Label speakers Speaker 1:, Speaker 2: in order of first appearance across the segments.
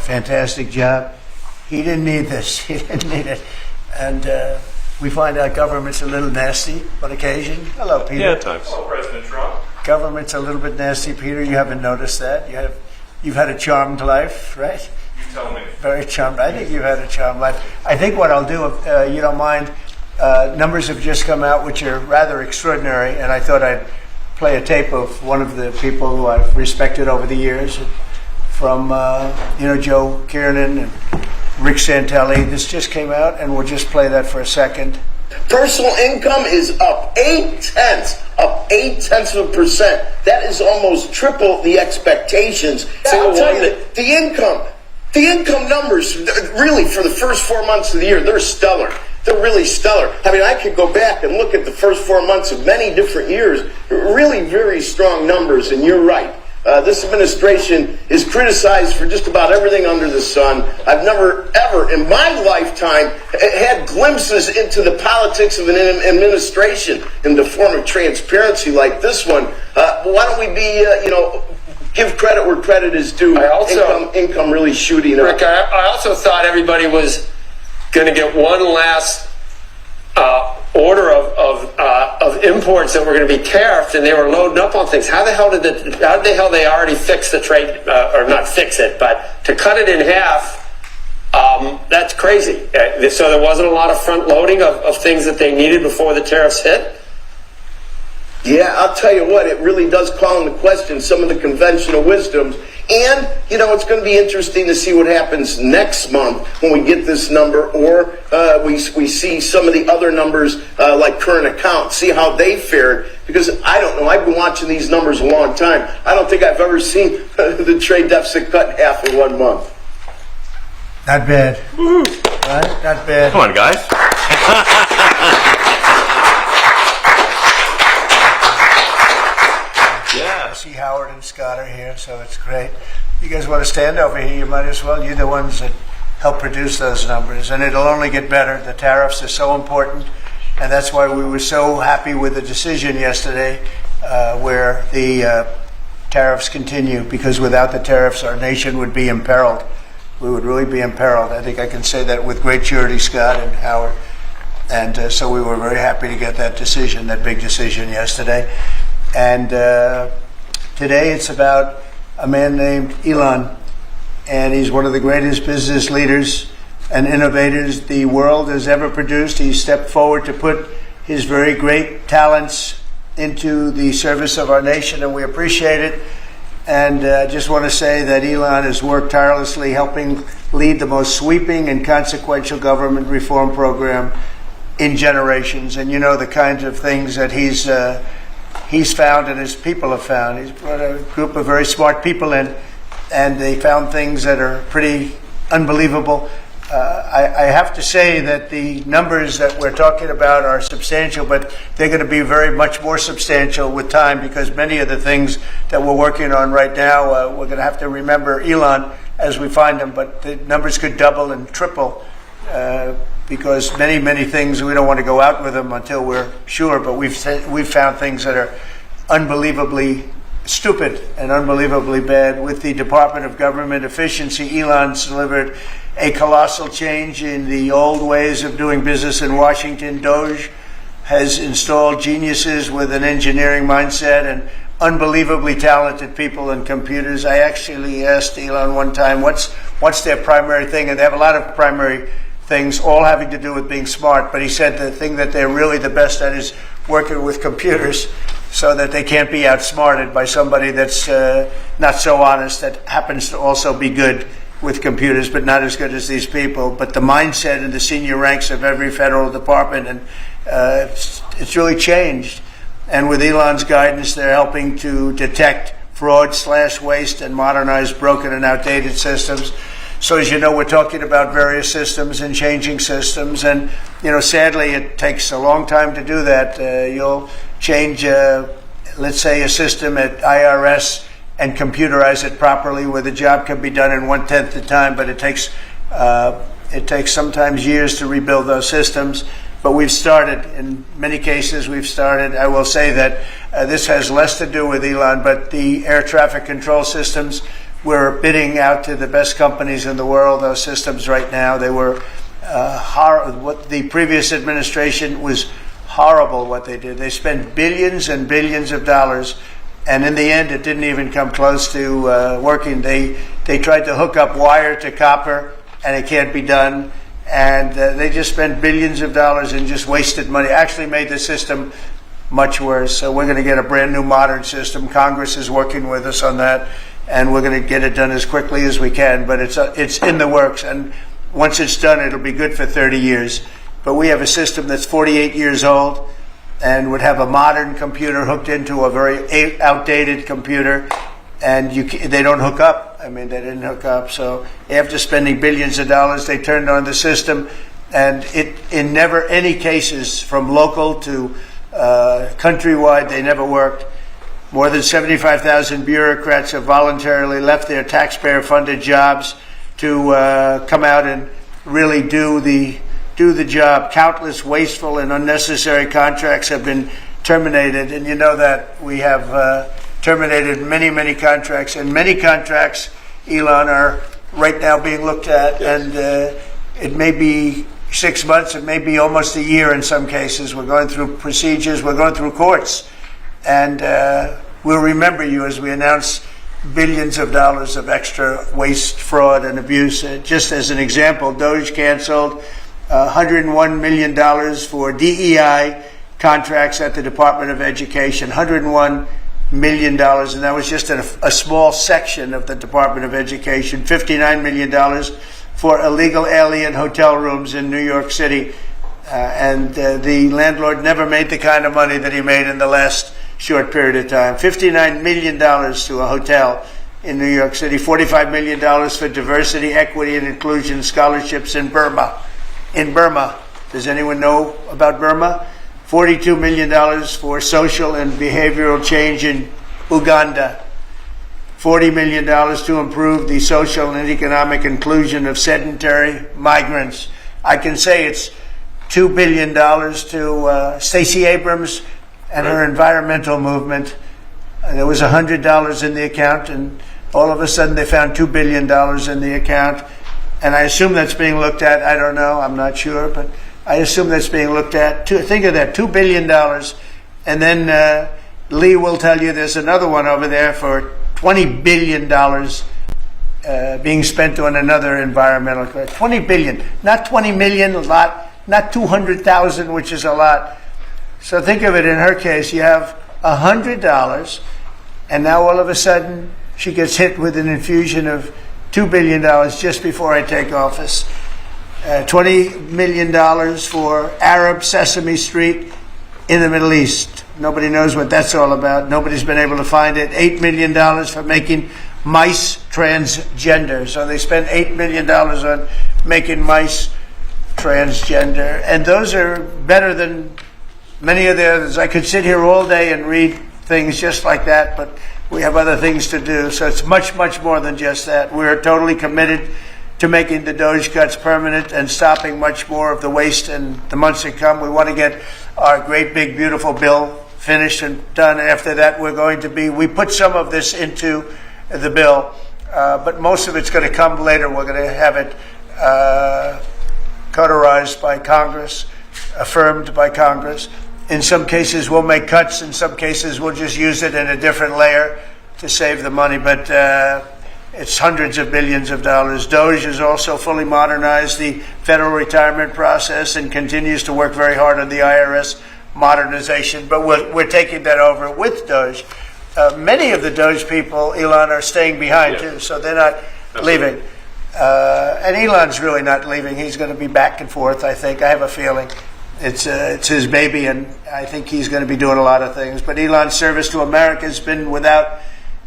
Speaker 1: fantastic job. He didn't need this. He didn't need it. And we find out government's a little nasty on occasion. Hello, Peter.
Speaker 2: Yeah, at times.
Speaker 3: Hello, President Trump.
Speaker 1: Government's a little bit nasty, Peter. You haven't noticed that. You've had a charmed life, right?
Speaker 3: You tell me.
Speaker 1: Very charmed. I think you've had a charmed life. I think what I'll do, if you don't mind, numbers have just come out which are rather extraordinary, and I thought I'd play a tape of one of the people who I've respected over the years, from Joe Kiernan and Rick Santelli. This just came out, and we'll just play that for a second.
Speaker 4: Personal income is up 0.8%. That is almost triple the expectations. I'll tell you that the income numbers, really, for the first 4 months of the year, they're stellar. They're really stellar. I mean, I could go back and look at the first 4 months of many different years. Really very strong numbers, and you're right. This administration is criticized for just about everything under the sun. I've never, ever in my lifetime had glimpses into the politics of an administration in the form of transparency like this one. Why don't we be, give credit where credit is due? Income really shooting up.
Speaker 5: Rick, I also thought everybody was going to get one last order of imports that were going to be tariffed, and they were loading up on things. How the hell they already fix the trade, or not fix it, but to cut it in half? That's crazy. So there wasn't a lot of front loading of things that they needed before the tariffs hit.
Speaker 4: Yeah, I'll tell you what, it really does call into question some of the conventional wisdoms. And, it's going to be interesting to see what happens next month when we get this number, or we see some of the other numbers like current accounts, see how they fared. Because I don't know, I've been watching these numbers a long time. I don't think I've ever seen the trade deficit cut in half in 1 month.
Speaker 1: Not bad.
Speaker 2: Woo-hoo.
Speaker 1: Right? Not bad.
Speaker 2: Come on, guys.
Speaker 1: I see Howard and Scott are here, so it's great. You guys want to stand over here? You might as well. You're the ones that help produce those numbers, and it'll only get better. The tariffs are so important, and that's why we were so happy with the decision yesterday where the tariffs continue, because without the tariffs, our nation would be imperiled. We would really be imperiled. I think I can say that with great surety, Scott and Howard. And so we were very happy to get that decision, that big decision yesterday. And today it's about a man named Elon, and he's one of the greatest business leaders and innovators the world has ever produced. He stepped forward to put his very great talents into the service of our nation, and we appreciate it. And I just want to say that Elon has worked tirelessly helping lead the most sweeping and consequential government reform program in generations. And the kinds of things that he's found and his people have found. He's brought a group of very smart people in, and they found things that are pretty unbelievable. I have to say that the numbers that we're talking about are substantial, but they're going to be very much more substantial with time, because many of the things that we're working on right now, we're going to have to remember Elon as we find them, but the numbers could double and triple because many things, we don't want to go out with them until we're sure, but we've found things that are unbelievably stupid and unbelievably bad. With the Department of Government Efficiency, Elon's delivered a colossal change in the old ways of doing business in Washington. DOGE has installed geniuses with an engineering mindset and unbelievably talented people and computers. I actually asked Elon one time, what's their primary thing? And they have a lot of primary things, all having to do with being smart. But he said the thing that they're really the best at is working with computers, so that they can't be outsmarted by somebody that's not so honest, that happens to also be good with computers, but not as good as these people. But the mindset in the senior ranks of every federal department, and it's really changed. And with Elon's guidance, they're helping to detect fraud/waste and modernize broken and outdated systems. So as you know, we're talking about various systems and changing systems. And, sadly, it takes a long time to do that. You'll change, let's say, a system at IRS and computerize it properly, where the job can be done in 1/10 the time, but it takes sometimes years to rebuild those systems. But we've started. In many cases, we've started. I will say that this has less to do with Elon, but the air traffic control systems we're bidding out to the best companies in the world those systems right now. They were what the previous administration was horrible what they did. They spent billions and billions of dollars, and in the end, it didn't even come close to working. They tried to hook up wire to copper, and it can't be done. And they just spent billions of dollars and just wasted money. Actually made the system much worse. So we're going to get a brand new modern system. Congress is working with us on that, and we're going to get it done as quickly as we can. But it's in the works, and once it's done, it'll be good for 30 years. But we have a system that's 48 years old and would have a modern computer hooked into a very outdated computer, and they don't hook up. I mean, they didn't hook up. So after spending billions of dollars, they turned on the system, and in never any cases, from local to countrywide, they never worked. More than 75,000 bureaucrats have voluntarily left their taxpayer-funded jobs to come out and really do the job. Countless wasteful and unnecessary contracts have been terminated, and you know that we have terminated many, many contracts, and many contracts, Elon, are right now being looked at, and it may be 6 months, it may be almost a year in some cases. We're going through procedures, we're going through courts, and we'll remember you as we announce billions of dollars of extra waste, fraud, and abuse. Just as an example, DOGE canceled $101 million for DEI contracts at the Department of Education, $101 million, and that was just a small section of the Department of Education. $59 million for illegal alien hotel rooms in New York City, and the landlord never made the kind of money that he made in the last short period of time. $59 million to a hotel in New York City. $45 million for diversity, equity, and inclusion scholarships in Burma. In Burma, does anyone know about Burma? $42 million for social and behavioral change in Uganda. $40 million to improve the social and economic inclusion of sedentary migrants. I can say it's $2 billion to Stacey Abrams and her environmental movement. There was $100 in the account, and all of a sudden they found $2 billion in the account. And I assume that's being looked at. I don't know. I'm not sure, but I assume that's being looked at. Think of that, $2 billion. And then Lee will tell you there's another one over there for $20 billion being spent on another environmental credit. $20 billion, not 20 million, a lot, not 200,000, which is a lot. So think of it, in her case, you have $100, and now all of a sudden she gets hit with an infusion of $2 billion just before I take office. $20 million for Arab Sesame Street in the Middle East. Nobody knows what that's all about. Nobody's been able to find it. $8 million for making mice transgender. So they spent $8 million on making mice transgender. And those are better than many of the others. I could sit here all day and read things just like that, but we have other things to do. So it's much, much more than just that. We're totally committed to making the DOGE cuts permanent and stopping much more of the waste in the months to come. We want to get our great, big, beautiful bill finished and done. After that, we put some of this into the bill, but most of it's going to come later. We're going to have it cauterized by Congress, affirmed by Congress. In some cases, we'll make cuts. In some cases, we'll just use it in a different layer to save the money. But it's hundreds of billions of dollars. DOGE has also fully modernized the federal retirement process and continues to work very hard on the IRS modernization. But we're taking that over with DOGE. Many of the DOGE people, Elon, are staying behind too, so they're not leaving. And Elon's really not leaving. He's going to be back and forth, I think. I have a feeling. It's his baby, and I think he's going to be doing a lot of things. But Elon's service to America has been without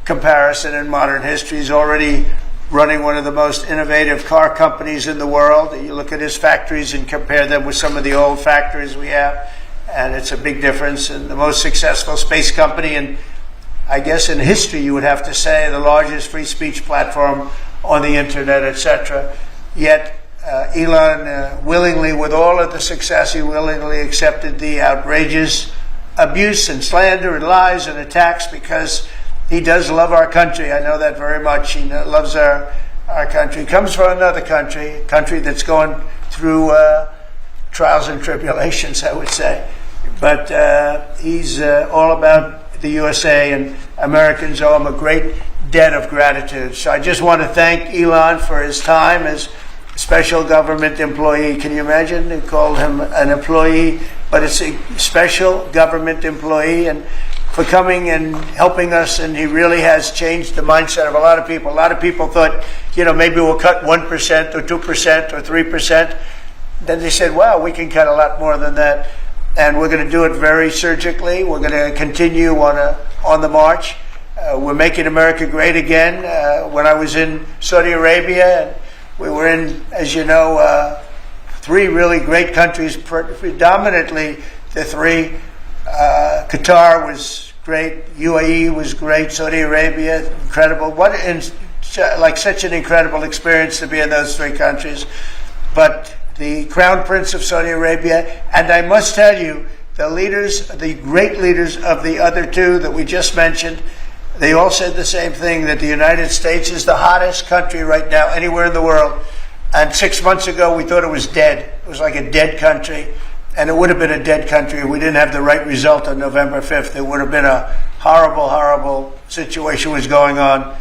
Speaker 1: comparison in modern history. He's already running one of the most innovative car companies in the world. You look at his factories and compare them with some of the old factories we have, and it's a big difference. And the most successful space company, and I guess in history you would have to say the largest free speech platform on the internet, etc. Yet Elon willingly, with all of the success, he willingly accepted the outrageous abuse and slander and lies and attacks because he does love our country. I know that very much. He loves our country. He comes from another country, a country that's going through trials and tribulations, I would say. But he's all about the USA, and Americans owe him a great debt of gratitude. So I just want to thank Elon for his time as special government employee. Can you imagine? They called him an employee, but it's a special government employee, and for coming and helping us. And he really has changed the mindset of a lot of people. A lot of people thought, maybe we'll cut 1% or 2% or 3%. Then they said, wow, we can cut a lot more than that. And we're going to do it very surgically. We're going to continue on the march. We're making America great again. When I was in Saudi Arabia, and we were in, as you know, 3 really great countries, predominantly the 3. Qatar was great, UAE was great, Saudi Arabia, incredible. Such an incredible experience to be in those 3 countries. But the Crown Prince of Saudi Arabia, and I must tell you, the great leaders of the other 2 that we just mentioned, they all said the same thing, that the United States is the hottest country right now anywhere in the world. And 6 months ago, we thought it was dead. It was like a dead country. And it would have been a dead country if we didn't have the right result on November 5th. It would have been a horrible, horrible situation was going on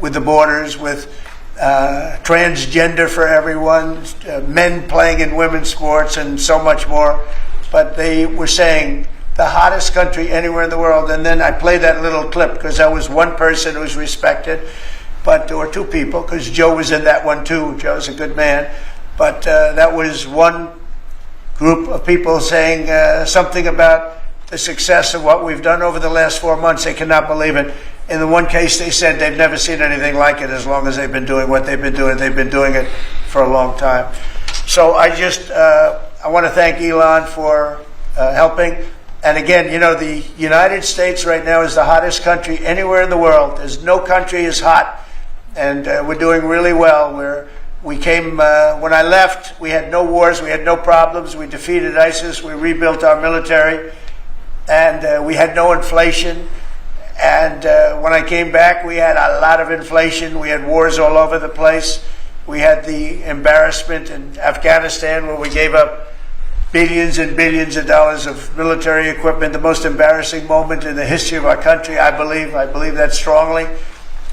Speaker 1: with the borders, with transgender for everyone, men playing in women's sports, and so much more. But they were saying the hottest country anywhere in the world. And then I played that little clip because that was one person who was respected, or 2 people, because Joe was in that one too. Joe's a good man. But that was one group of people saying something about the success of what we've done over the last 4 months. They cannot believe it. In the one case, they said they've never seen anything like it as long as they've been doing what they've been doing. They've been doing it for a long time. So I want to thank Elon for helping. And again, the United States right now is the hottest country anywhere in the world. There's no country as hot. And we're doing really well. When I left, we had no wars, we had no problems, we defeated ISIS, we rebuilt our military, and we had no inflation. And when I came back, we had a lot of inflation, we had wars all over the place. We had the embarrassment in Afghanistan where we gave up billions and billions of dollars of military equipment, the most embarrassing moment in the history of our country, I believe. I believe that strongly.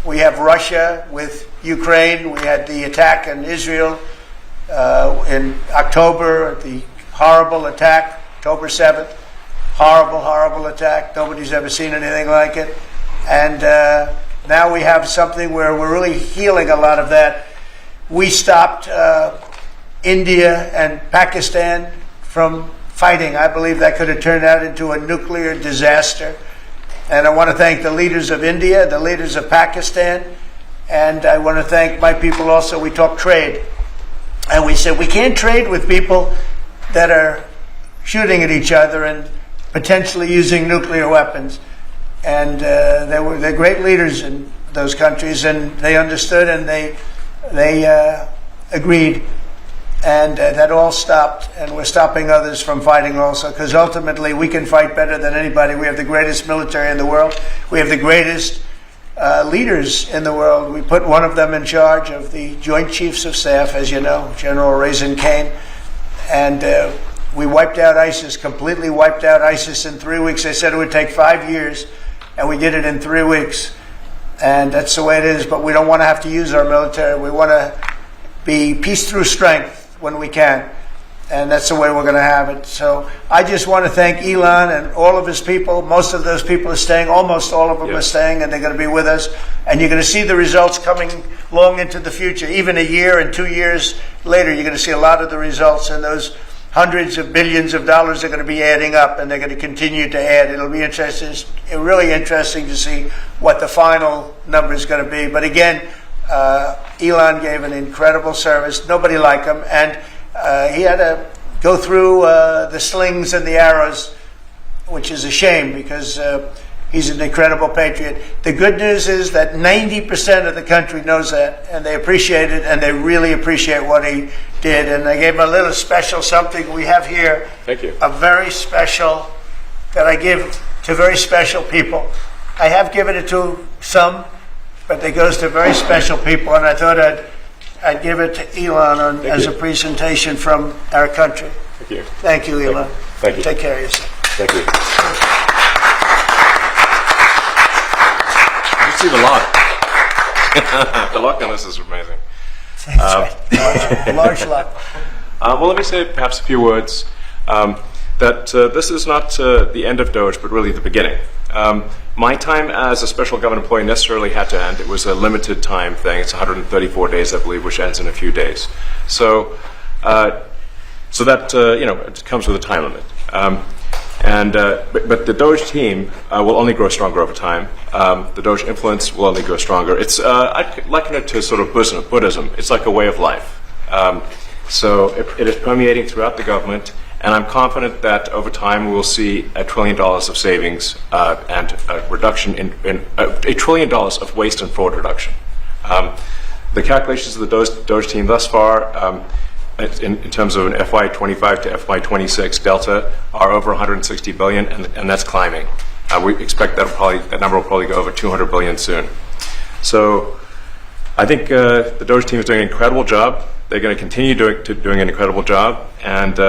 Speaker 1: We have Russia with Ukraine. We had the attack in Israel in October, the horrible attack, October 7th. Horrible, horrible attack. Nobody's ever seen anything like it. And now we have something where we're really healing a lot of that. We stopped India and Pakistan from fighting. I believe that could have turned out into a nuclear disaster. And I want to thank the leaders of India, the leaders of Pakistan, and I want to thank my people also. We talked trade. And we said we can't trade with people that are shooting at each other and potentially using nuclear weapons. And they're great leaders in those countries, and they understood and they agreed. And that all stopped, and we're stopping others from fighting also, because ultimately we can fight better than anybody. We have the greatest military in the world. We have the greatest leaders in the world. We put one of them in charge of the Joint Chiefs of Staff, as you know, General Raisin Kane. And we wiped out ISIS, completely wiped out ISIS in 3 weeks. They said it would take 5 years, and we did it in 3 weeks. And that's the way it is, but we don't want to have to use our military. We want to be peace through strength when we can, and that's the way we're going to have it. So I just want to thank Elon and all of his people. Most of those people are staying, almost all of them are staying, and they're going to be with us. And you're going to see the results coming long into the future. Even a year and 2 years later, you're going to see a lot of the results, and those hundreds of billions of dollars are going to be adding up, and they're going to continue to add. It'll be interesting, really interesting to see what the final number is going to be. But again, Elon gave an incredible service. Nobody like him, and he had to go through the slings and the arrows, which is a shame because he's an incredible patriot. The good news is that 90% of the country knows that, and they appreciate it, and they really appreciate what he did. And I gave him a little special something we have here.
Speaker 5: Thank you.
Speaker 1: A very special that I give to very special people. I have given it to some, but it goes to very special people, and I thought I'd give it to Elon as a presentation from our country.
Speaker 2: Thank you.
Speaker 1: Thank you, Elon.
Speaker 2: Thank you.
Speaker 1: Take care of yourself.
Speaker 2: Thank you. You see the lock. The lock on this is amazing.
Speaker 1: That's right. Large lot.
Speaker 2: Well, let me say perhaps a few words that this is not the end of DOGE, but really the beginning. My time as a special government employee necessarily had to end. It was a limited time thing. It's 134 days, I believe, which ends in a few days. So that it comes with a time limit. But the DOGE team will only grow stronger over time. The DOGE influence will only grow stronger. I liken it to sort of Buddhism. It's like a way of life. So it is permeating throughout the government, and I'm confident that over time we will see $1 trillion of savings and a reduction in $1 trillion of waste and fraud reduction. The calculations of the DOGE team thus far, in terms of an FY25 to FY26 delta, are over 160 billion, and that's climbing. We expect that number will probably go over 200 billion soon. So I think the DOGE team is doing an incredible job. They're going to continue doing an incredible job, and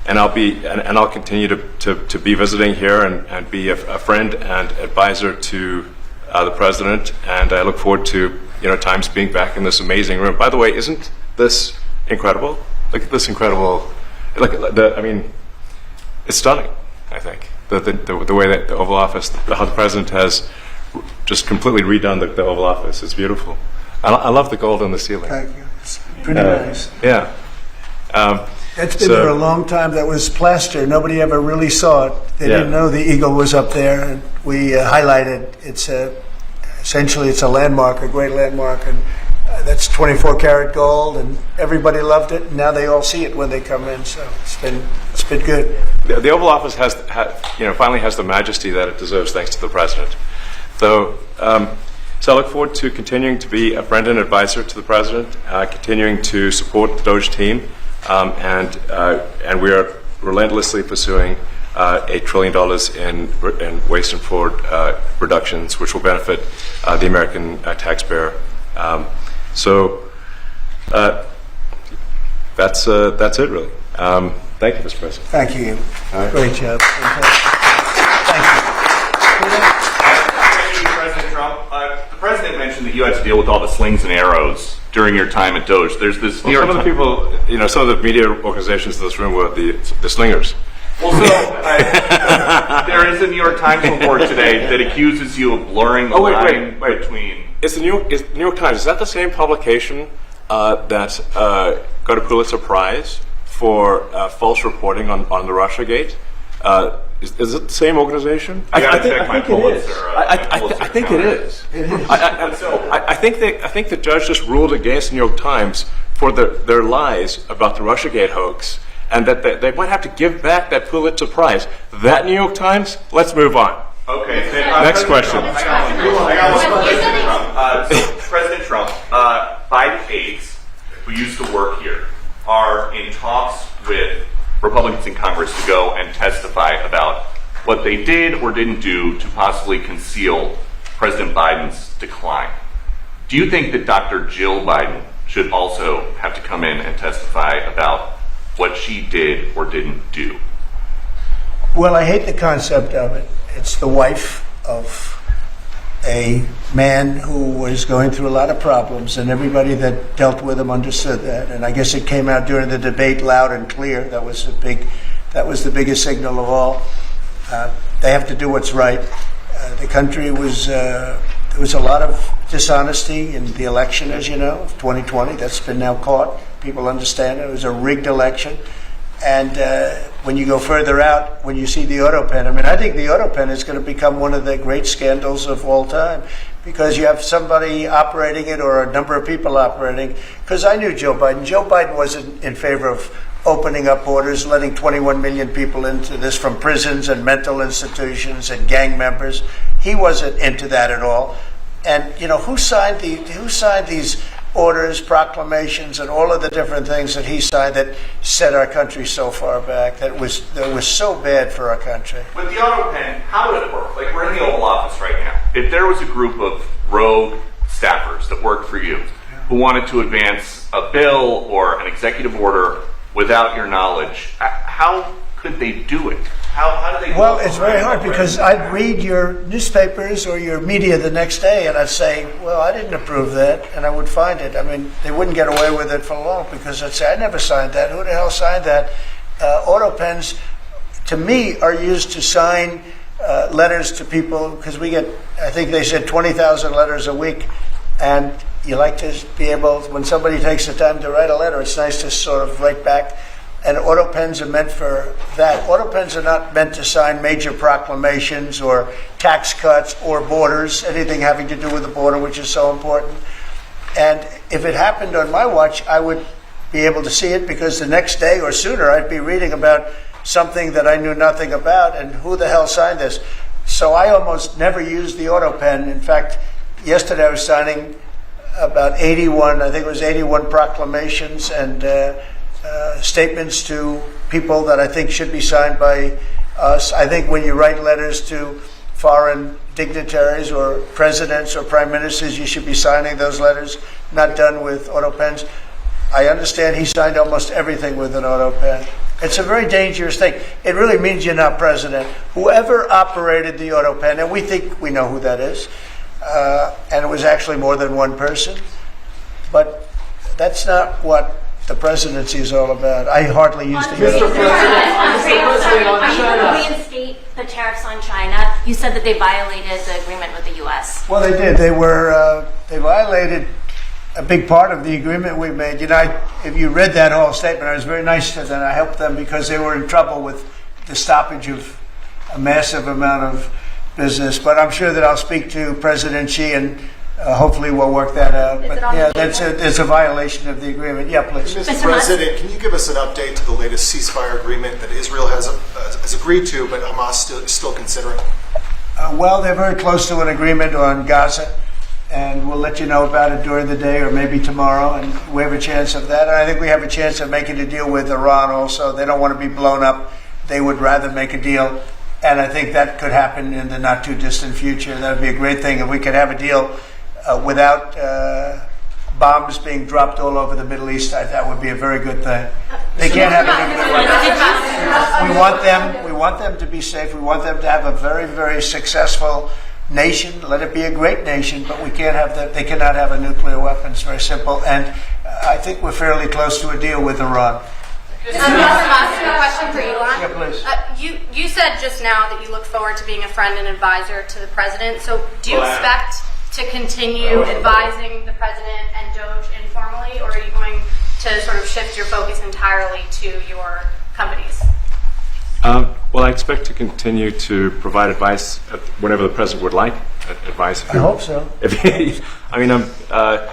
Speaker 2: I'll continue to be visiting here and be a friend and advisor to the president. And I look forward to times being back in this amazing room. By the way, isn't this incredible? Look at this incredible. It's stunning. I think the way that the Oval Office, how the president has just completely redone the Oval Office. It's beautiful. I love the gold on the ceiling.
Speaker 1: Thank you. It's pretty nice.
Speaker 2: Yeah.
Speaker 1: It's been there a long time. That was plaster. Nobody ever really saw it. They didn't know the eagle was up there, and we highlighted. It's essentially it's a landmark, a great landmark, and that's 24-karat gold, and everybody loved it. And now they all see it when they come in. So it's been good.
Speaker 2: The Oval Office finally has the majesty that it deserves, thanks to the president. So I look forward to continuing to be a friend and advisor to the president, continuing to support the DOGE team, and we are relentlessly pursuing $8 trillion in waste and fraud reductions, which will benefit the American taxpayer. That's it, really. Thank you, Mr. President.
Speaker 1: Thank you.
Speaker 2: Right.
Speaker 1: Great job. Fantastic. Thank you.
Speaker 3: President Trump. The president mentioned that you had to deal with all the slings and arrows during your time at DOGE. There's this.
Speaker 2: Some of the people, some of the media organizations in this room were the slingers.
Speaker 3: Well, so there is a New York Times report today that accuses you of blurring the line between.
Speaker 2: Is the New York Times, is that the same publication that got a Pulitzer Prize for false reporting on the Russiagate? Is it the same organization?
Speaker 3: I think it is.
Speaker 2: I think it is. I think the judge just ruled against the New York Times for their lies about the Russiagate hoax, and that they might have to give back that Pulitzer Prize. That New York Times? Let's move on.
Speaker 3: Okay.
Speaker 2: Next question.
Speaker 3: President Trump, 5 aides who used to work here are in talks with Republicans in Congress to go and testify about what they did or didn't do to possibly conceal President Biden's decline. Do you think that Dr. Jill Biden should also have to come in and testify about what she did or didn't do?
Speaker 1: Well, I hate the concept of it. It's the wife of a man who was going through a lot of problems, and everybody that dealt with him understood that. And I guess it came out during the debate loud and clear. That was the biggest signal of all. They have to do what's right. The country was there was a lot of dishonesty in the election, as you know, of 2020. That's been now caught. People understand it was a rigged election. And when you go further out, when you see the auto pen, I think the auto pen is going to become one of the great scandals of all time, because you have somebody operating it or a number of people operating. Because I knew Joe Biden. Joe Biden wasn't in favor of opening up borders, letting 21 million people into this from prisons and mental institutions and gang members. He wasn't into that at all. And who signed these orders, proclamations, and all of the different things that he signed that set our country so far back, that was so bad for our country.
Speaker 3: With the auto pen, how would it work? Like, we're in the Oval Office right now. If there was a group of rogue staffers that worked for you who wanted to advance a bill or an executive order without your knowledge, how could they do it? How do they do
Speaker 1: Well,
Speaker 3: it?
Speaker 1: it's very hard because I'd read your newspapers or your media the next day and I'd say, well, I didn't approve that, and I would find it. I mean, they wouldn't get away with it for long because I'd say, I never signed that. Who the hell signed that? Auto pens, to me, are used to sign letters to people because we get, I think they said 20,000 letters a week, and you like to be able, when somebody takes the time to write a letter, it's nice to sort of write back. And auto pens are meant for that. Auto pens are not meant to sign major proclamations or tax cuts or borders, anything having to do with the border, which is so important. And if it happened on my watch, I would be able to see it because the next day or sooner I'd be reading about something that I knew nothing about and who the hell signed this. So I almost never used the auto pen. In fact, yesterday I was signing about 81, I think it was 81 proclamations and statements to people that I think should be signed by us. I think when you write letters to foreign dignitaries or presidents or prime ministers, you should be signing those letters, not done with auto pens. I understand he signed almost everything with an auto pen. It's a very dangerous thing. It really means you're not president. Whoever operated the auto pen, and we think we know who that is, and it was actually more than one person, but that's not what the presidency is all about. I hardly use the
Speaker 6: Mr.
Speaker 1: auto pen.
Speaker 6: President, on
Speaker 7: Are you
Speaker 6: China.
Speaker 7: going to reinstate the tariffs on China? You said that they violated the agreement with the U.S.
Speaker 1: Well, they did. They violated a big part of the agreement we made. You know, if you read that whole statement, I was very nice to them. I helped them because they were in trouble with the stoppage of a massive amount of business. But I'm sure that I'll speak to President Xi and hopefully we'll work that out.
Speaker 7: Is
Speaker 1: But
Speaker 7: it on
Speaker 1: yeah,
Speaker 7: the table?
Speaker 1: it's a violation of the agreement. Yeah, please.
Speaker 6: Mr.
Speaker 7: Musk.
Speaker 6: President, can you give us an update to the latest ceasefire agreement that Israel has agreed to, but Hamas is still considering?
Speaker 1: Well, they're very close to an agreement on Gaza, and we'll let you know about it during the day or maybe tomorrow, and we have a chance of that. And I think we have a chance of making a deal with Iran also. They don't want to be blown up. They would rather make a deal, and I think that could happen in the not-too-distant future. That would be a great thing if we could have a deal without bombs being dropped all over the Middle East. That would be a very good thing. They can't have a nuclear weapon. We want them to be safe. We want them to have a very, very successful nation. Let it be a great nation, but we can't have that. They cannot have a nuclear weapon. It's very simple. And I think we're fairly close to a deal with Iran.
Speaker 8: Mr. Musk, a question for Elon.
Speaker 1: Yeah, please.
Speaker 8: You said just now that you look forward to being a friend and advisor to the president. So do you expect to continue advising the president and DOGE informally, or are you going to sort of shift your focus entirely to your companies?
Speaker 2: Well, I expect to continue to provide advice whenever the president would like advice.
Speaker 1: I hope so.
Speaker 2: I mean, I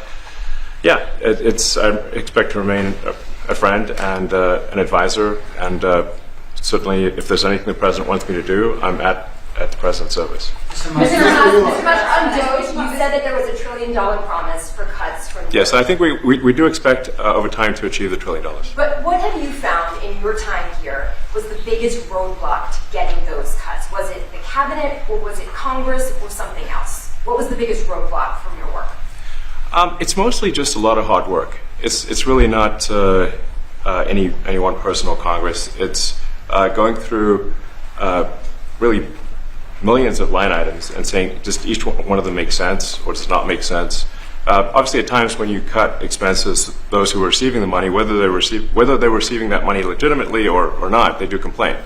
Speaker 2: expect to remain a friend and an advisor, and certainly if there's anything the president wants me to do, I'm at the president's service.
Speaker 9: Mr. Musk, on DOGE, you said that there was $1 trillion promise for cuts from DOGE.
Speaker 2: Yes, I think we do expect over time to achieve the $1 trillion.
Speaker 9: But what have you found in your time here was the biggest roadblock to getting those cuts? Was it the cabinet, or was it Congress, or something else? What was the biggest roadblock from your work?
Speaker 2: It's mostly just a lot of hard work. It's really not any one person or Congress. It's going through really millions of line items and saying just each one of them makes sense or does not make sense. Obviously, at times when you cut expenses, those who are receiving the money, whether they're receiving that money legitimately or not, they do complain.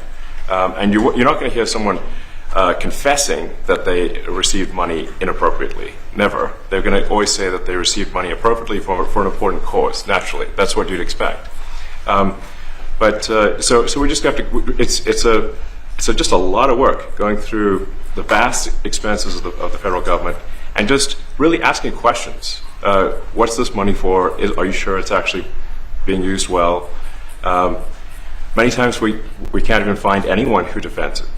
Speaker 2: And you're not going to hear someone confessing that they received money inappropriately. Never. They're going to always say that they received money appropriately for an important cause. Naturally, that's what you'd expect. So we just have to. It's just a lot of work going through the vast expenses of the federal government and just really asking questions. What's this money for? Are you sure it's actually being used well? Many times we can't even find anyone who defends it.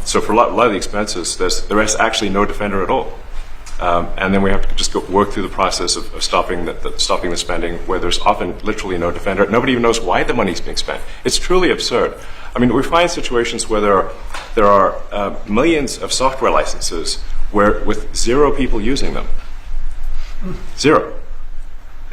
Speaker 2: So for a lot of the expenses, there is actually no defender at all. And then we have to just work through the process of stopping the spending, where there's often literally no defender. Nobody even knows why the money's being spent. It's truly absurd. I mean, we find situations where there are millions of software licenses with 0 people using them. 0.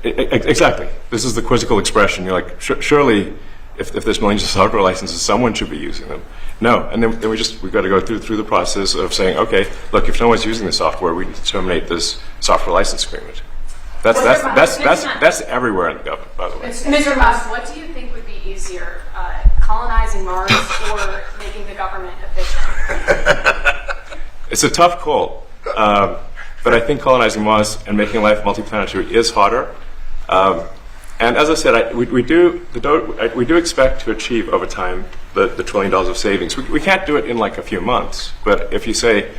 Speaker 2: Exactly. This is the quizzical expression. You're like, surely, if there's millions of software licenses, someone should be using them. No, and then we've got to go through the process of saying, okay, look, if no one's using the software, we need to terminate this software license agreement. That's everywhere in the government, by the way.
Speaker 10: Mr. Musk, what do you think would be easier, colonizing Mars or making the government efficient?
Speaker 2: It's a tough call, but I think colonizing Mars and making life multiplanetary is harder. And as I said, we do expect to achieve over time the $1 trillion of savings. We can't do it in like a few months, but if you say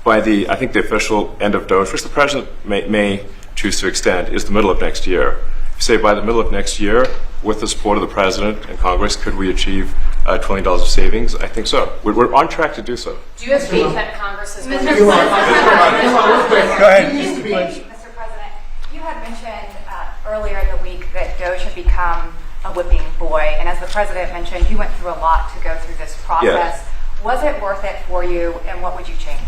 Speaker 2: by I think the official end of DOGE, which the president may choose to extend, is the middle of next year. If you say by the middle of next year, with the support of the president and Congress, could we achieve $1 trillion of savings? I think so. We're on track to do so.
Speaker 10: Do you have faith that Congress has been...
Speaker 1: Go ahead.
Speaker 11: Mr. President, you had mentioned earlier in the week that DOGE had become a whipping boy, and as the President mentioned, you went through a lot to go through this process.
Speaker 2: Yes.
Speaker 11: Was it worth it for you, and what would you change?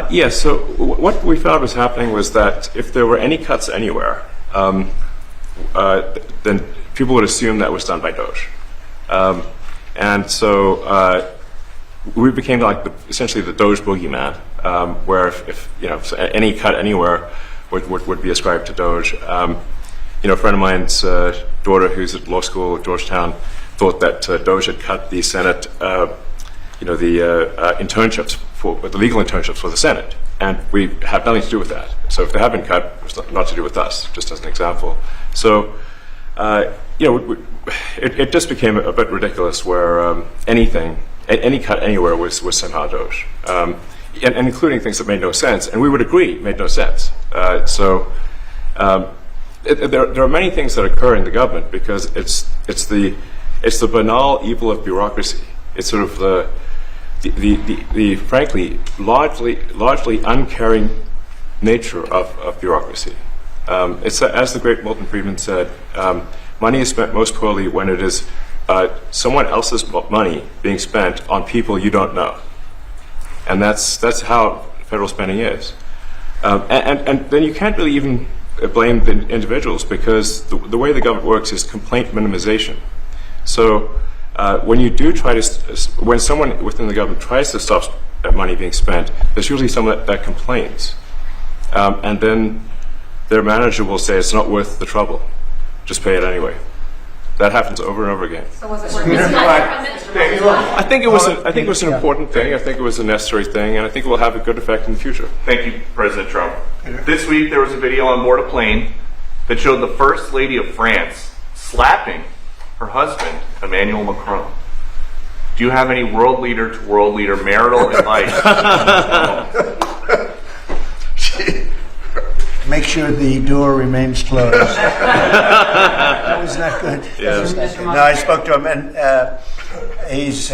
Speaker 2: Yes, so what we found was happening was that if there were any cuts anywhere, then people would assume that was done by DOGE. And so we became like essentially the DOGE boogeyman, where if any cut anywhere would be ascribed to DOGE. A friend of mine's daughter, who's at law school at Georgetown, thought that DOGE had cut the Senate, the internships the legal internships for the Senate, and we have nothing to do with that. So if they have been cut, it's not to do with us. Just as an example. So it just became a bit ridiculous, where any cut anywhere was somehow DOGE, and including things that made no sense, and we would agree made no sense. There are many things that occur in the government because it's the banal evil of bureaucracy. It's sort of the frankly largely uncaring nature of bureaucracy. It's as the great Milton Friedman said, money is spent most poorly when it is someone else's money being spent on people you don't know, and that's how federal spending is. And then you can't really even blame the individuals, because the way the government works is complaint minimization. So when you do when someone within the government tries to stop money being spent, there's usually someone that complains, and then their manager will say it's not worth the trouble, just pay it anyway. That happens over and over again.
Speaker 11: So was it worth
Speaker 2: I think it was an important thing. I think it was a necessary thing, and I think it will have a good effect in the future.
Speaker 3: Thank you, President Trump. This week there was a video on board a plane that showed the First Lady of France slapping her husband, Emmanuel Macron. Do you have any world leader to world leader marital advice?
Speaker 1: Make sure the door remains closed. That was not good.
Speaker 2: Yes.
Speaker 1: No, I spoke to him, and he's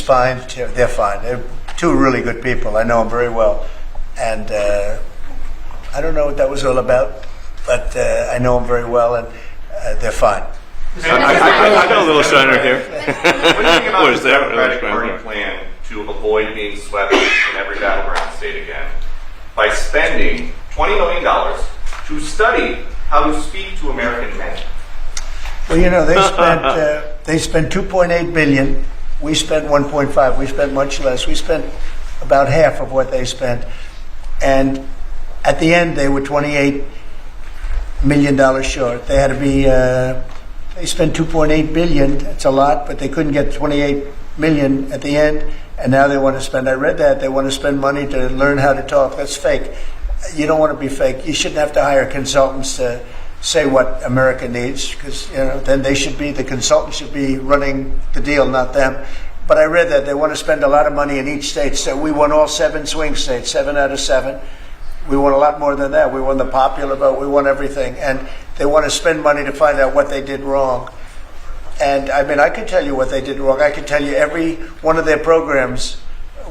Speaker 1: fine. They're fine. They're two really good people. I know them very well, and I don't know what that was all about, but I know them very well, and they're fine.
Speaker 2: I got a little shiner here.
Speaker 3: What do you think about the Democratic Party plan to avoid being swept in every battleground state again by spending $20 million to study how to speak to American men?
Speaker 1: Well, they spent 2.8 billion. We spent 1.5. We spent much less. We spent about half of what they spent, and at the end they were $28 million short. They had to be. They spent 2.8 billion. It's a lot, but they couldn't get 28 million at the end, and now they want to spend. I read that they want to spend money to learn how to talk. That's fake. You don't want to be fake. You shouldn't have to hire consultants to say what America needs, because then the consultants should be running the deal, not them. But I read that they want to spend a lot of money in each state. So we won all 7 swing states, 7 out of 7. We won a lot more than that. We won the popular vote. We won everything. And they want to spend money to find out what they did wrong. And I mean, I could tell you what they did wrong. I could tell you every one of their programs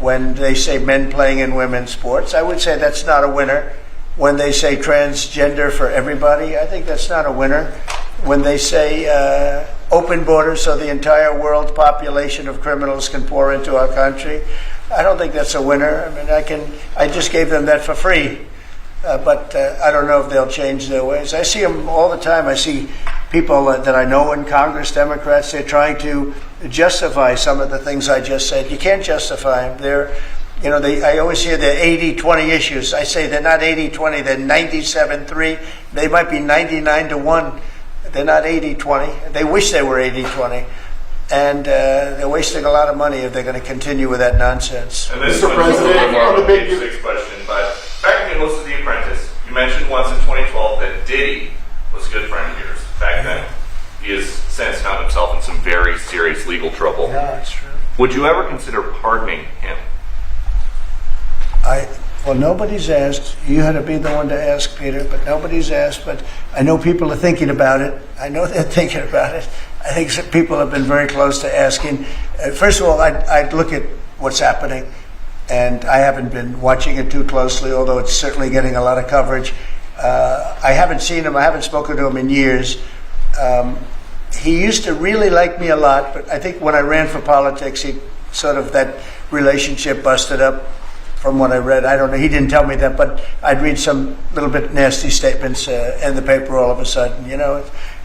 Speaker 1: when they say men playing in women's sports. I would say that's not a winner. When they say transgender for everybody, I think that's not a winner. When they say open borders so the entire world population of criminals can pour into our country, I don't think that's a winner. I mean, I just gave them that for free. But I don't know if they'll change their ways. I see them all the time. I see people that I know in Congress, Democrats, they're trying to justify some of the things I just said. You can't justify them. I always hear they're 80-20 issues. I say they're not 80-20, they're 97-3. They might be 99-1. They're not 80-20. They wish they were 80-20. And they're wasting a lot of money if they're going to continue with that nonsense.
Speaker 3: And this
Speaker 6: Mr. President,
Speaker 3: more
Speaker 6: on the
Speaker 3: of a
Speaker 6: big-
Speaker 3: page 6 question, but back in the list of The Apprentice, you mentioned once in 2012 that Diddy was a good friend of yours back then. He has since found himself in some very serious legal trouble.
Speaker 1: No, that's true.
Speaker 3: Would you ever consider pardoning him?
Speaker 1: Well, nobody's asked. You had to be the one to ask, Peter, but nobody's asked. But I know people are thinking about it. I know they're thinking about it. I think some people have been very close to asking. First of all, I'd look at what's happening, and I haven't been watching it too closely, although it's certainly getting a lot of coverage. I haven't seen him. I haven't spoken to him in years. He used to really like me a lot, but I think when I ran for politics, that relationship busted up. From what I read, I don't know. He didn't tell me that, but I'd read some little bit nasty statements in the paper all of a sudden.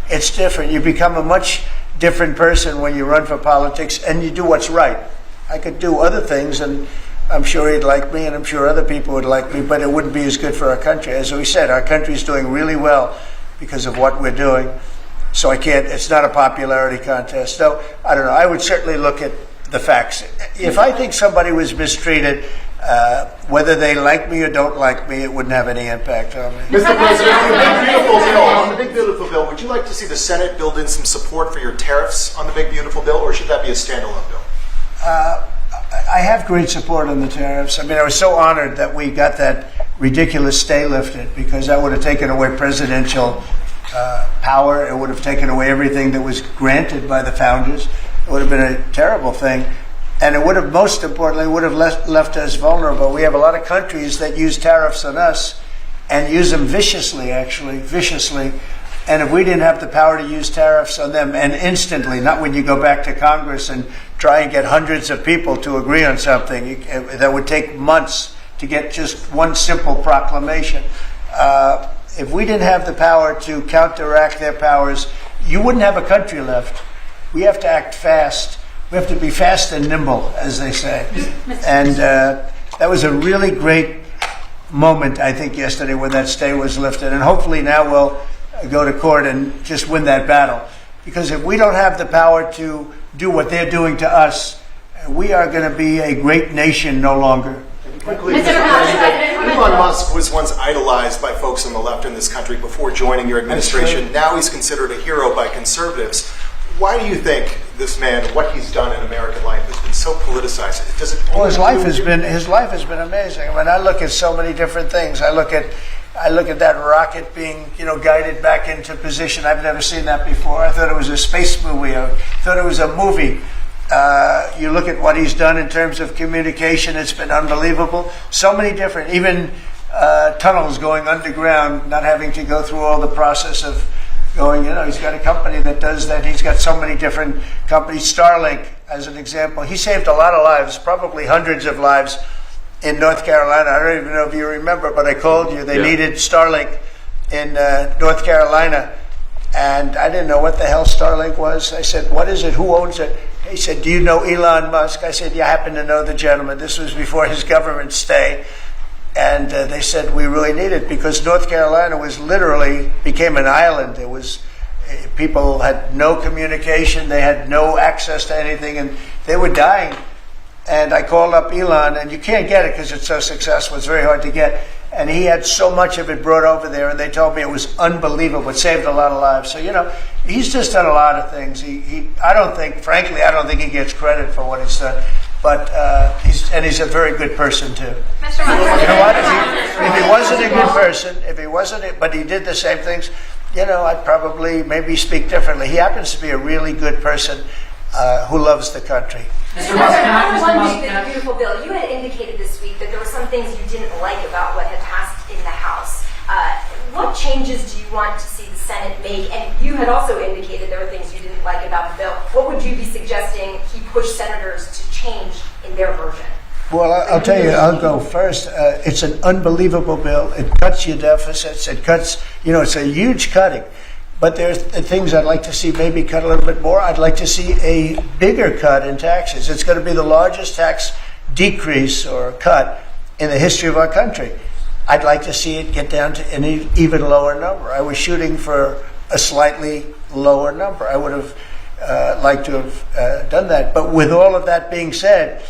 Speaker 1: It's different. You become a much different person when you run for politics and you do what's right. I could do other things, and I'm sure he'd like me, and I'm sure other people would like me, but it wouldn't be as good for our country. As we said, our country's doing really well because of what we're doing. So it's not a popularity contest. So, I don't know. I would certainly look at the facts. If I think somebody was mistreated, whether they like me or don't like me, it wouldn't have any impact on me.
Speaker 6: Mr. President, on the big beautiful bill, would you like to see the Senate build in some support for your tariffs on the big beautiful bill, or should that be a standalone bill?
Speaker 1: I have great support on the tariffs. I mean, I was so honored that we got that ridiculous stay lifted, because that would have taken away presidential power. It would have taken away everything that was granted by the founders. It would have been a terrible thing. And it would have, most importantly, left us vulnerable. We have a lot of countries that use tariffs on us and use them viciously. And if we didn't have the power to use tariffs on them, and instantly, not when you go back to Congress and try and get hundreds of people to agree on something, that would take months to get just one simple proclamation. If we didn't have the power to counteract their powers, you wouldn't have a country left. We have to act fast. We have to be fast and nimble, as they say. And that was a really great moment, I think, yesterday when that stay was lifted. And hopefully now we'll go to court and just win that battle. Because if we don't have the power to do what they're doing to us, we are going to be a great nation no longer.
Speaker 6: Quickly, Elon Musk was once idolized by folks on the left in this country before joining your administration. Now he's considered a hero by conservatives. Why do you think this man, what he's done in American life, has been so politicized?
Speaker 1: Well, his life has been amazing. I mean, I look at so many different things. I look at that rocket being, guided back into position. I've never seen that before. I thought it was a space movie. I thought it was a movie. You look at what he's done in terms of communication. It's been unbelievable. So many different, even tunnels going underground, not having to go through all the process of going, he's got a company that does that. He's got so many different companies. Starlink, as an example. He saved a lot of lives, probably hundreds of lives in North Carolina. I don't even know if you remember, but I called you. They needed Starlink in North Carolina. And I didn't know what the hell Starlink was. I said, what is it? Who owns it? He said, do you know Elon Musk? I said, yeah, I happen to know the gentleman. This was before his government stay. And they said, we really need it, because North Carolina became an island. People had no communication. They had no access to anything, and they were dying. And I called up Elon, and you can't get it because it's so successful. It's very hard to get. And he had so much of it brought over there, and they told me it was unbelievable. It saved a lot of lives. So, he's just done a lot of things. I don't think he gets credit for what he's done. But he's a very good person too.
Speaker 8: Mr. Musk.
Speaker 1: You know what? If he wasn't a good person, but he did the same things, I'd probably maybe speak differently. He happens to be a really good person. who loves the country.
Speaker 9: Mr. Musk, one big beautiful bill. You had indicated this week that there were some things you didn't like about what had passed in the House. What changes do you want to see the Senate make? And you had also indicated there were things you didn't like about the bill. What would you be suggesting he push senators to change in their version?
Speaker 1: Well, I'll tell you, I'll go first. It's an unbelievable bill. It cuts your deficits. It cuts, it's a huge cutting. But there's things I'd like to see maybe cut a little bit more. I'd like to see a bigger cut in taxes. It's going to be the largest tax decrease or cut in the history of our country. I'd like to see it get down to an even lower number. I was shooting for a slightly lower number. I would have liked to have done that. But with all of that being said,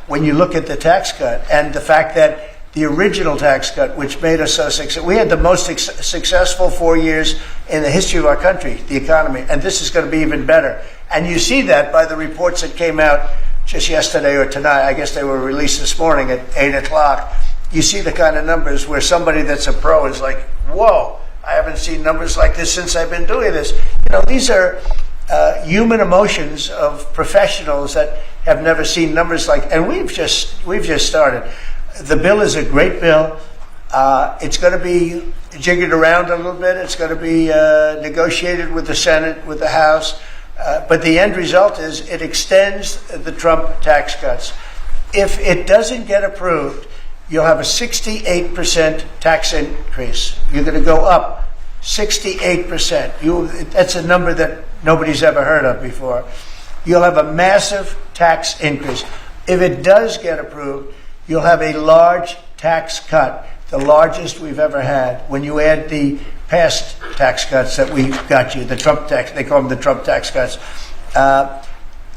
Speaker 1: when you look at the tax cut and the fact that the original tax cut, which made us so successful, we had the most successful 4 years in the history of our country, the economy, and this is going to be even better. And you see that by the reports that came out just yesterday or tonight. I guess they were released this morning at 8 o'clock. You see the kind of numbers where somebody that's a pro is like, whoa, I haven't seen numbers like this since I've been doing this. These are human emotions of professionals that have never seen numbers like, and we've just started. The bill is a great bill. It's going to be jiggered around a little bit. It's going to be negotiated with the Senate, with the House. But the end result is it extends the Trump tax cuts. If it doesn't get approved, you'll have a 68% tax increase. You're going to go up 68%. That's a number that nobody's ever heard of before. You'll have a massive tax increase. If it does get approved, you'll have a large tax cut, the largest we've ever had. When you add the past tax cuts that we got you, the Trump tax, they call them the Trump tax cuts.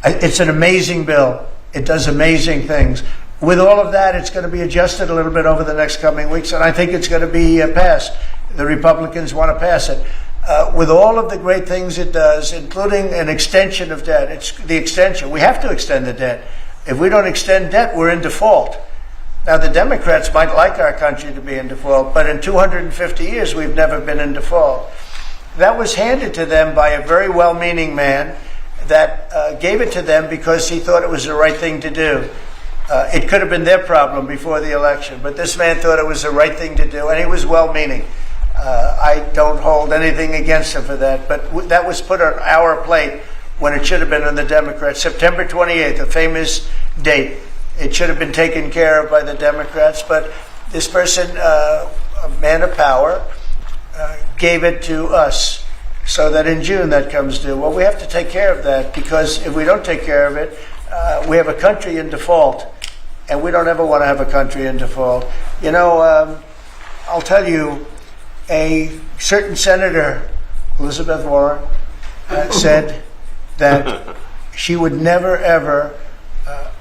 Speaker 1: It's an amazing bill. It does amazing things. With all of that, it's going to be adjusted a little bit over the next coming weeks, and I think it's going to be passed. The Republicans want to pass it. With all of the great things it does, including an extension of debt, it's the extension. We have to extend the debt. If we don't extend debt, we're in default. Now, the Democrats might like our country to be in default, but in 250 years, we've never been in default. That was handed to them by a very well-meaning man that gave it to them because he thought it was the right thing to do. It could have been their problem before the election, but this man thought it was the right thing to do, and he was well-meaning. I don't hold anything against him for that, but that was put on our plate when it should have been on the Democrats. September 28th, a famous date. It should have been taken care of by the Democrats, but this person, a man of power, gave it to us so that in June that comes due. Well, we have to take care of that because if we don't take care of it, we have a country in default, and we don't ever want to have a country in default. I'll tell you, a certain senator, Elizabeth Warren, said that she would never, ever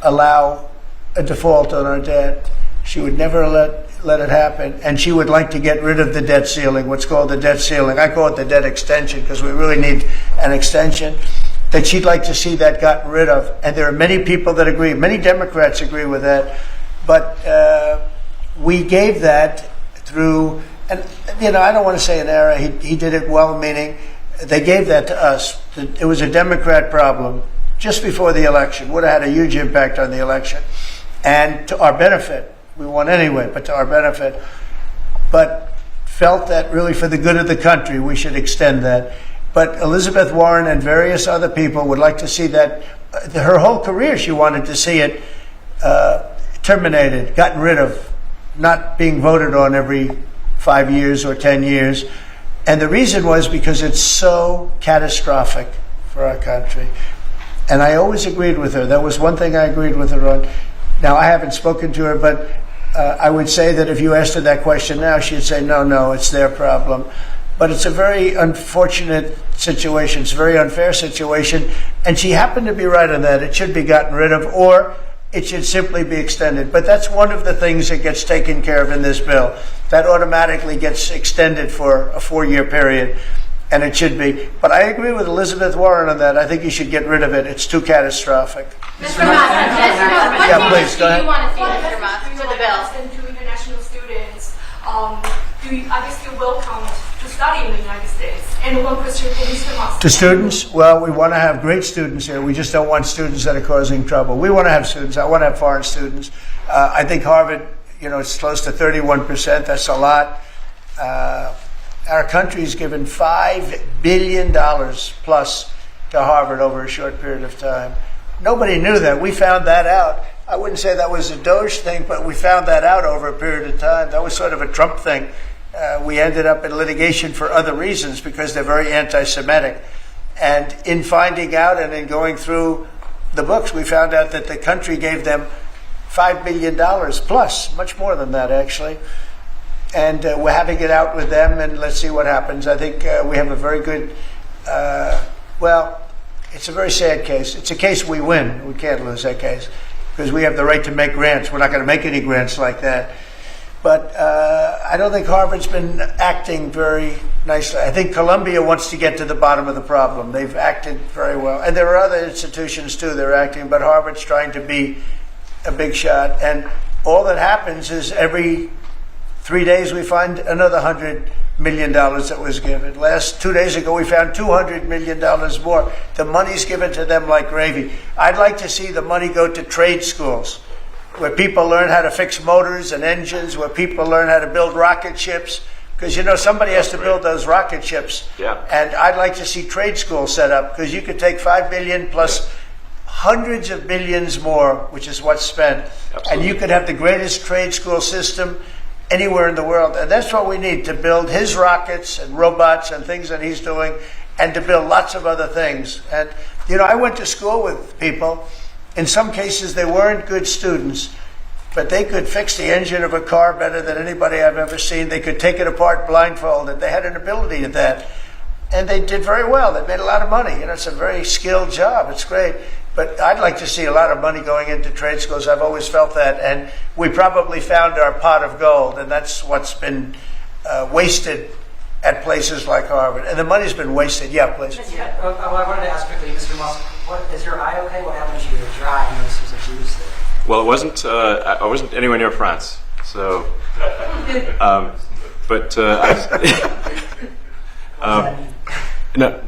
Speaker 1: allow a default on our debt. She would never let it happen, and she would like to get rid of the debt ceiling, what's called the debt ceiling. I call it the debt extension because we really need an extension. That she'd like to see that gotten rid of. And there are many people that agree. Many Democrats agree with that. But we gave that through, and I don't want to say an error. He did it well-meaning. They gave that to us. It was a Democrat problem just before the election. Would have had a huge impact on the election. And to our benefit, we won anyway, but to our benefit. But felt that really for the good of the country, we should extend that. But Elizabeth Warren and various other people would like to see that. Her whole career, she wanted to see it terminated, gotten rid of, not being voted on every 5 years or 10 years. And the reason was because it's so catastrophic for our country. And I always agreed with her. That was one thing I agreed with her on. Now, I haven't spoken to her, but I would say that if you asked her that question now, she'd say, no, it's their problem. But it's a very unfortunate situation. It's a very unfair situation. And she happened to be right on that. It should be gotten rid of, or it should simply be extended. But that's one of the things that gets taken care of in this bill. That automatically gets extended for a 4-year period. And it should be. But I agree with Elizabeth Warren on that. I think you should get rid of it. It's too catastrophic.
Speaker 8: Mr. Musk,
Speaker 1: Yeah, please, go ahead.
Speaker 8: what do you want to see, Mr. Musk, for the bill?
Speaker 10: And to international students, are they still welcome to study in the United States? And what was your police response?
Speaker 1: To students, well, we want to have great students here. We just don't want students that are causing trouble. We want to have students. I want to have foreign students. I think Harvard, it's close to 31%. That's a lot. Our country's given $5 billion plus to Harvard over a short period of time. Nobody knew that. We found that out. I wouldn't say that was a DOGE thing, but we found that out over a period of time. That was sort of a Trump thing. We ended up in litigation for other reasons because they're very anti-Semitic. And in finding out and in going through the books, we found out that the country gave them $5 billion plus, much more than that, actually. And we're having it out with them, and let's see what happens. I think we have a very good, it's a very sad case. It's a case we win. We can't lose that case because we have the right to make grants. We're not going to make any grants like that. But I don't think Harvard's been acting very nicely. I think Columbia wants to get to the bottom of the problem. They've acted very well. And there are other institutions, too, that are acting, but Harvard's trying to be a big shot. And all that happens is every 3 days we find another $100 million that was given. 2 days ago we found $200 million more. The money's given to them like gravy. I'd like to see the money go to trade schools, where people learn how to fix motors and engines, where people learn how to build rocket ships, because somebody has to build those rocket ships.
Speaker 2: Yeah.
Speaker 1: And I'd like to see trade schools set up, because you could take $5 billion plus hundreds of billions more, which is what's spent.
Speaker 2: Absolutely.
Speaker 1: And you could have the greatest trade school system anywhere in the world. And that's what we need to build his rockets and robots and things that he's doing, and to build lots of other things. And, I went to school with people. In some cases, they weren't good students, but they could fix the engine of a car better than anybody I've ever seen. They could take it apart blindfolded. They had an ability at that. And they did very well. They made a lot of money. It's a very skilled job. It's great. But I'd like to see a lot of money going into trade schools. I've always felt that. And we probably found our pot of gold, and that's what's been wasted at places like Harvard. And the money's been wasted. Yeah, please.
Speaker 12: Yeah. I wanted to ask quickly, Mr. Musk, is your eye okay? What happened to your eye? I noticed there's a bruise there.
Speaker 2: Well, it wasn't. I wasn't anywhere near France, so. No,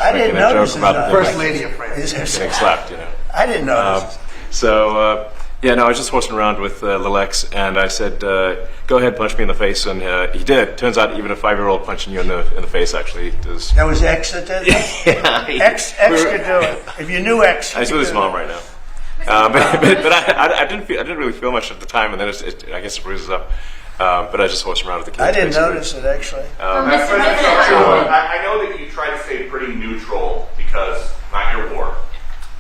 Speaker 1: I didn't notice
Speaker 2: about the
Speaker 6: First Lady of France.
Speaker 2: getting slapped.
Speaker 1: I didn't notice.
Speaker 2: I was just horsing around with Lil X, and I said, "Go ahead, punch me in the face," and he did. Turns out, even a 5-year-old punching you in the face actually does.
Speaker 1: That was X that did it?
Speaker 2: Yeah,
Speaker 1: X could do it. If you knew X,
Speaker 2: He's with his mom right now. But I didn't really feel much at the time, and then I guess it bruises up. But I just horsed around with the kids.
Speaker 1: I didn't
Speaker 2: basically.
Speaker 1: notice it, actually.
Speaker 3: I know that you try to stay pretty neutral because not your war.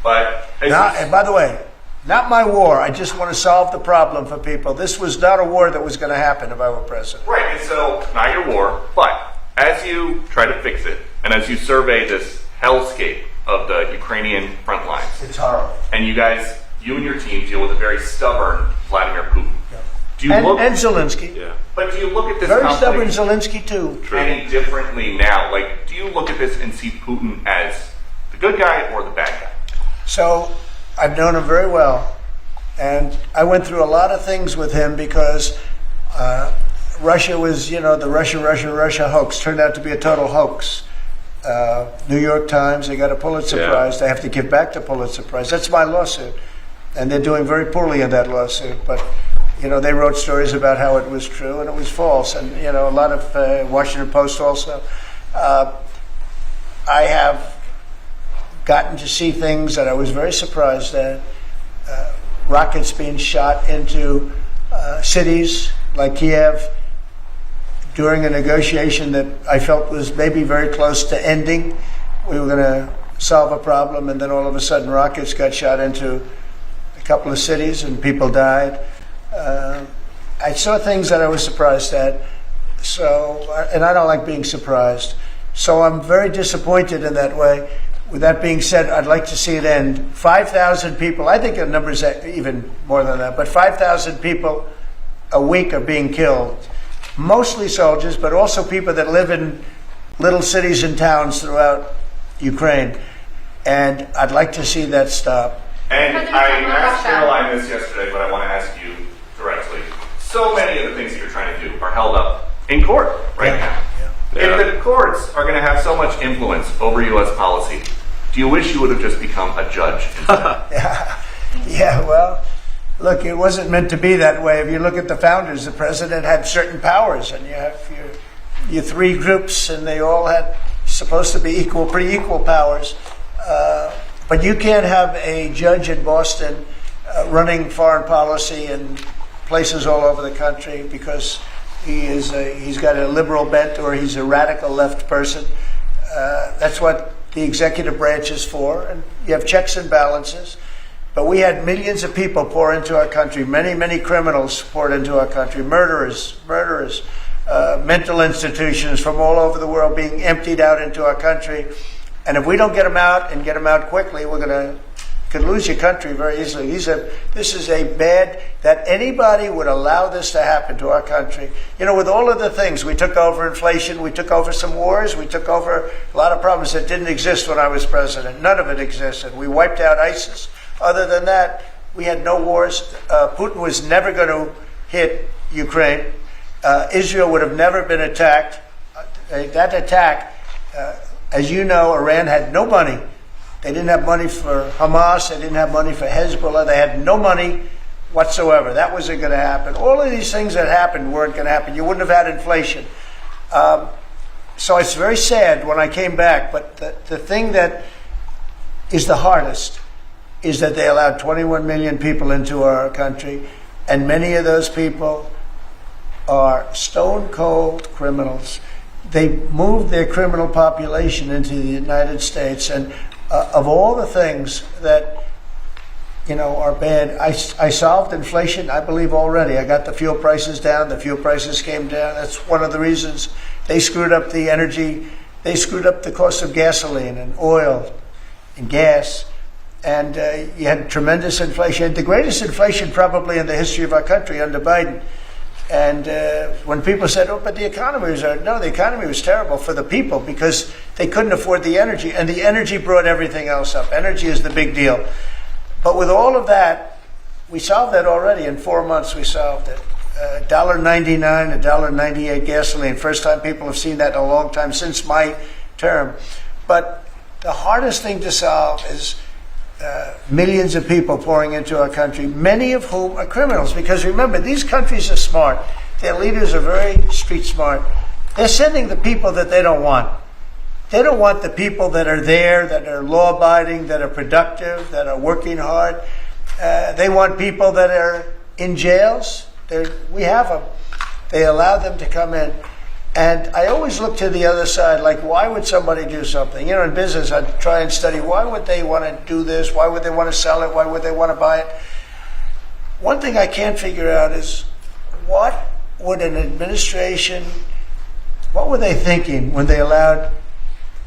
Speaker 3: But
Speaker 1: And by the way, not my war. I just want to solve the problem for people. This was not a war that was going to happen if I were president.
Speaker 3: Right, and so not your war, but as you try to fix it, and as you survey this hellscape of the Ukrainian front lines,
Speaker 1: It's horrible.
Speaker 3: and you and your team deal with a very stubborn Vladimir Putin. Do you look?
Speaker 1: And Zelensky.
Speaker 2: Yeah.
Speaker 3: But do you look at this
Speaker 1: Very stubborn
Speaker 3: conflict
Speaker 1: Zelensky, too.
Speaker 3: any differently now? Like, do you look at this and see Putin as the good guy or the bad guy?
Speaker 1: So I've known him very well. And I went through a lot of things with him because Russia was, the Russia hoax turned out to be a total hoax. New York Times, they got a Pulitzer Prize. They have to give back the Pulitzer Prize. That's my lawsuit. And they're doing very poorly in that lawsuit. But they wrote stories about how it was true and it was false. And, a lot of Washington Post also. I have gotten to see things that I was very surprised at. Rockets being shot into cities like Kiev during a negotiation that I felt was maybe very close to ending. We were going to solve a problem, and then all of a sudden rockets got shot into a couple of cities and people died. I saw things that I was surprised at, and I don't like being surprised. So I'm very disappointed in that way. With that being said, I'd like to see it end. 5,000 people, I think the number's even more than that, but 5,000 people a week are being killed. Mostly soldiers, but also people that live in little cities and towns throughout Ukraine. And I'd like to see that stop.
Speaker 3: And I asked Caroline this yesterday, but I want to ask you directly. So many of the things that you're trying to do are held up in court right now.
Speaker 2: Yeah.
Speaker 3: If the courts are going to have so much influence over U.S. policy, do you wish you would have just become a judge instead?
Speaker 1: Yeah, well, look, it wasn't meant to be that way. If you look at the founders, the president had certain powers, and you have your three groups, and they all had supposed to be pretty equal powers. But you can't have a judge in Boston running foreign policy in places all over the country because he's got a liberal bent or he's a radical left person. That's what the executive branch is for, and you have checks and balances. But we had millions of people pour into our country, many criminals poured into our country, murderers, mental institutions from all over the world being emptied out into our country. And if we don't get them out and get them out quickly, could lose your country very easily. This is a bad, that anybody would allow this to happen to our country. You know, with all of the things, we took over inflation, we took over some wars, we took over a lot of problems that didn't exist when I was president. None of it existed. We wiped out ISIS. Other than that, we had no wars. Putin was never going to hit Ukraine. Israel would have never been attacked. That attack, as you know, Iran had no money. They didn't have money for Hamas. They didn't have money for Hezbollah. They had no money whatsoever. That wasn't going to happen. All of these things that happened weren't going to happen. You wouldn't have had inflation. So it's very sad when I came back. But the thing that is the hardest is that they allowed 21 million people into our country. And many of those people are stone cold criminals. They moved their criminal population into the United States, and of all the things that are bad, I solved inflation, I believe, already. I got the fuel prices down. The fuel prices came down. That's one of the reasons they screwed up the energy. They screwed up the cost of gasoline and oil and gas, and you had tremendous inflation, the greatest inflation probably in the history of our country under Biden. And when people said, "Oh, but the economy was," no, the economy was terrible for the people because they couldn't afford the energy, and the energy brought everything else up. Energy is the big deal. But with all of that, we solved that already. In 4 months, we solved it. $1.99, $1.98 gasoline. First time people have seen that in a long time since my term. But the hardest thing to solve is millions of people pouring into our country, many of whom are criminals. Because remember, these countries are smart. Their leaders are very street smart. They're sending the people that they don't want. They don't want the people that are there, that are law-abiding, that are productive, that are working hard. They want people that are in jails. We have them. They allow them to come in. And I always look to the other side, like, why would somebody do something? In business, I try and study, why would they want to do this? Why would they want to sell it? Why would they want to buy it? One thing I can't figure out is, what would an administration, what were they thinking when they allowed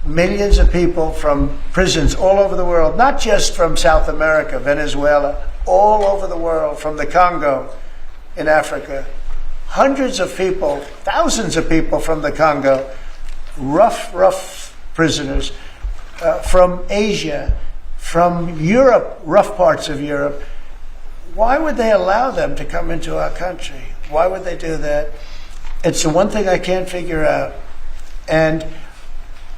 Speaker 1: millions of people from prisons all over the world, not just from South America, Venezuela, all over the world, from the Congo in Africa, hundreds of people, thousands of people from the Congo, rough prisoners, from Asia, from Europe, rough parts of Europe. Why would they allow them to come into our country? Why would they do that? It's the one thing I can't figure out. And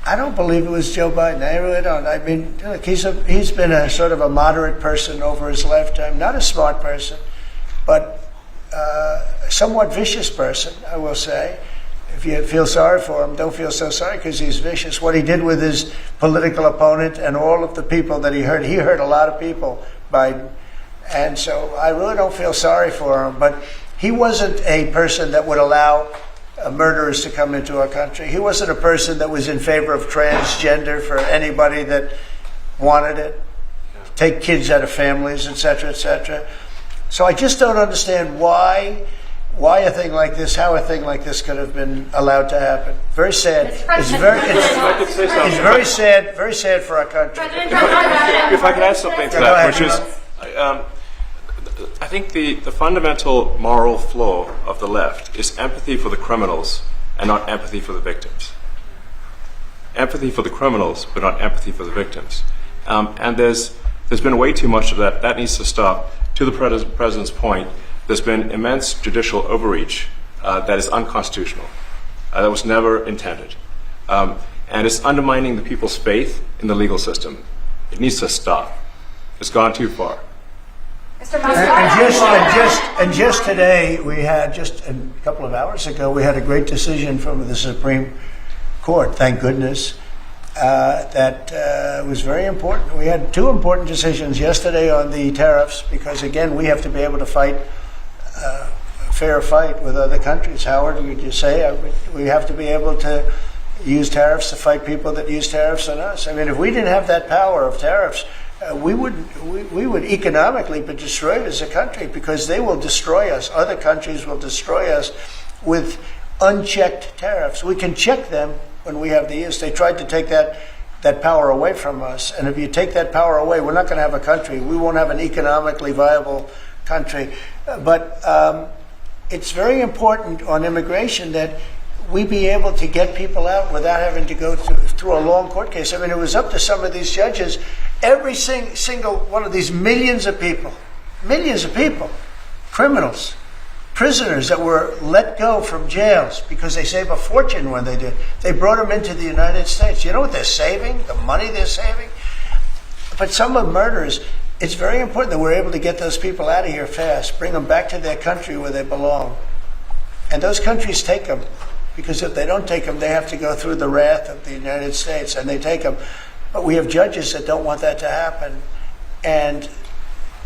Speaker 1: I don't believe it was Joe Biden. I really don't. I mean, look, he's been a sort of a moderate person over his lifetime, not a smart person, but somewhat vicious person, I will say. If you feel sorry for him, don't feel so sorry because he's vicious. What he did with his political opponent and all of the people that he hurt a lot of people, Biden. And so I really don't feel sorry for him. But he wasn't a person that would allow murderers to come into our country. He wasn't a person that was in favor of transgender for anybody that wanted it, take kids out of families, etc., etc. So I just don't understand why a thing like this, how a thing like this could have been allowed to happen. Very sad. It's very sad for our country.
Speaker 2: If I can add something to that, which is, I think the fundamental moral flaw of the left is empathy for the criminals and not empathy for the victims. Empathy for the criminals, but not empathy for the victims. And there's been way too much of that. That needs to stop. To the president's point, there's been immense judicial overreach that is unconstitutional. That was never intended. And it's undermining the people's faith in the legal system. It needs to stop. It's gone too far.
Speaker 11: Mr. Musk,
Speaker 1: And just today, we had, just a couple of hours ago, we had a great decision from the Supreme Court, thank goodness, that was very important. We had two important decisions yesterday on the tariffs, because again, we have to be able to fight a fair fight with other countries. Howard, would you say we have to be able to use tariffs to fight people that use tariffs on us? I mean, if we didn't have that power of tariffs, we would economically be destroyed as a country, because they will destroy us. Other countries will destroy us with unchecked tariffs. We can check them when we have the use. They tried to take that power away from us. And if you take that power away, we're not going to have a country. We won't have an economically viable country. But it's very important on immigration that we be able to get people out without having to go through a long court case. I mean, it was up to some of these judges. Every single one of these millions of people, criminals, prisoners that were let go from jails because they save a fortune when they do. They brought them into the United States. You know what they're saving? The money they're saving? But some of the murderers, it's very important that we're able to get those people out of here fast, bring them back to their country where they belong. And those countries take them, because if they don't take them, they have to go through the wrath of the United States, and they take them. But we have judges that don't want that to happen. And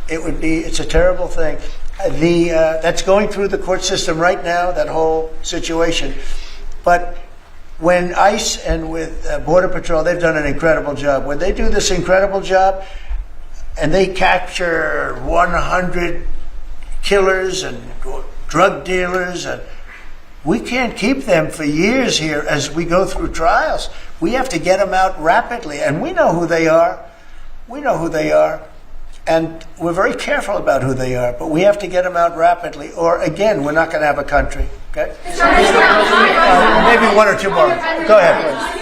Speaker 1: it's a terrible thing. That's going through the court system right now, that whole situation. But when ICE and with Border Patrol, they've done an incredible job. When they do this incredible job and they capture 100 killers and drug dealers, and we can't keep them for years here as we go through trials. We have to get them out rapidly, and we know who they are. And we're very careful about who they are, but we have to get them out rapidly, or again, we're not going to have a country. Okay? Maybe one or two more. Go ahead, please.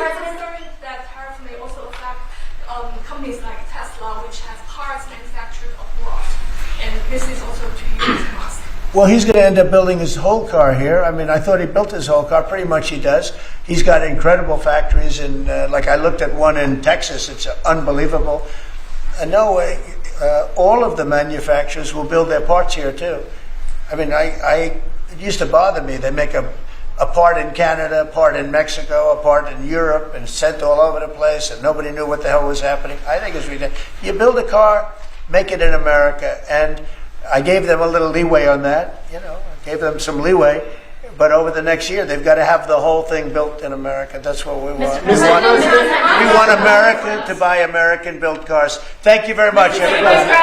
Speaker 10: That tariffs may also affect companies like Tesla, which has cars manufactured abroad, and this is also to you, Mr. Musk.
Speaker 1: Well, he's going to end up building his whole car here. I mean, I thought he built his whole car. Pretty much he does. He's got incredible factories in, like I looked at one in Texas. It's unbelievable. No way. All of the manufacturers will build their parts here too. I mean, it used to bother me. They make a part in Canada, a part in Mexico, a part in Europe, and sent all over the place, and nobody knew what the hell was happening. I think it's ridiculous. You build a car, make it in America, and I gave them a little leeway on that. I gave them some leeway. But over the next year, they've got to have the whole thing built in America. That's what we want. We want America to buy American-built cars. Thank you very much, everybody.